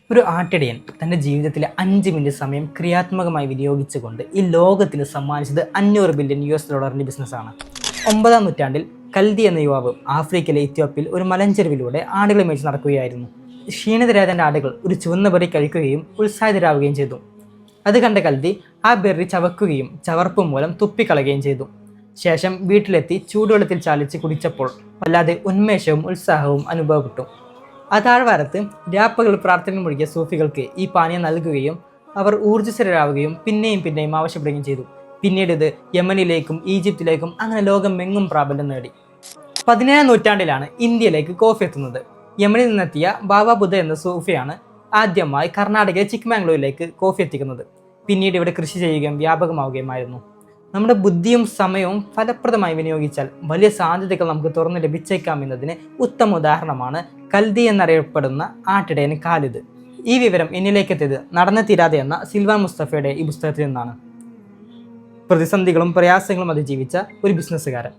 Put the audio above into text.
ഒരു ആട്ടിടയൻ തൻ്റെ ജീവിതത്തിലെ 5 മിനിറ്റ് സമയം ക്രിയാത്മകമായി വിനിയോഗിച്ചുകൊണ്ട് ഈ ലോകത്തിന് സമ്മാനിച്ചത് $500 ബില്യൺ ബിസിനസ്സാണ്. 9-ാം നൂറ്റാണ്ടിൽ കൽദി എന്ന യുവാവ് ആഫ്രിക്കയിലെ ഇത്യോപ്യയിൽ ഒരു മലഞ്ചെരുവിലൂടെ ആടുകളെ മേടിച്ച് നടക്കുകയായിരുന്നു. ക്ഷീണിതരായ തൻ്റെ ആടുകൾ ഒരു ചുവന്ന ബെറി കഴിക്കുകയും ഉത്സാഹിതരാവുകയും ചെയ്തു. അത് കണ്ട കൽദി ആ ബെറി ചവക്കുകയും ചവർപ്പ് മൂലം തുപ്പിക്കളയുകയും ചെയ്തു. ശേഷം വീട്ടിലെത്തി ചൂടുവെള്ളത്തിൽ ചാലിച്ച് കുടിച്ചപ്പോൾ വല്ലാതെ ഉന്മേഷവും ഉത്സാഹവും അനുഭവപ്പെട്ടു. ആ താഴ്വാരത്ത് രാപ്പകൽ പ്രാർത്ഥന മുഴുകിയ സൂഫികൾക്ക് ഈ പാനീയം നൽകുകയും അവർ ഊർജ്ജസ്വരരാവുകയും പിന്നെയും ആവശ്യപ്പെടുകയും ചെയ്തു. പിന്നീട് ഇത് യമനിലേക്കും ഈജിപ്തിലേക്കും അങ്ങനെ ലോകമെങ്ങും പ്രാബല്യം നേടി. 17-ാം നൂറ്റാണ്ടിലാണ് ഇന്ത്യയിലേക്ക് കോഫി എത്തുന്നത്. യമനിൽ നിന്നെത്തിയ ബാബ ബുദ്ധ എന്ന സൂഫിയാണ് ആദ്യമായി കർണാടകയിലെ ചിക്ക്മാംഗ്ലൂരിലേക്ക് കോഫി എത്തിക്കുന്നത്. പിന്നീട് ഇവിടെ കൃഷി ചെയ്യുകയും വ്യാപകമാവുകയുമായിരുന്നു. നമ്മുടെ ബുദ്ധിയും സമയവും ഫലപ്രദമായി വിനിയോഗിച്ചാൽ വലിയ സാധ്യതകൾ നമുക്ക് തുറന്നു ലഭിച്ചേക്കാമെന്നതിന് ഉത്തമ ഉദാഹരണമാണ് കൽദി എന്നറിയപ്പെടുന്ന ആട്ടിടയൻ ഖാലിദ്. ഈ വിവരം എന്നിലേക്ക് എത്തിയത് നടന്നു തീരാതെ എന്ന സിൽവാൻ മുസ്തഫയുടെ ഈ പുസ്തകത്തിൽ നിന്നാണ്. പ്രതിസന്ധികളും പ്രയാസങ്ങളും അതിജീവിച്ച ഒരു ബിസിനസ്സുകാരൻ.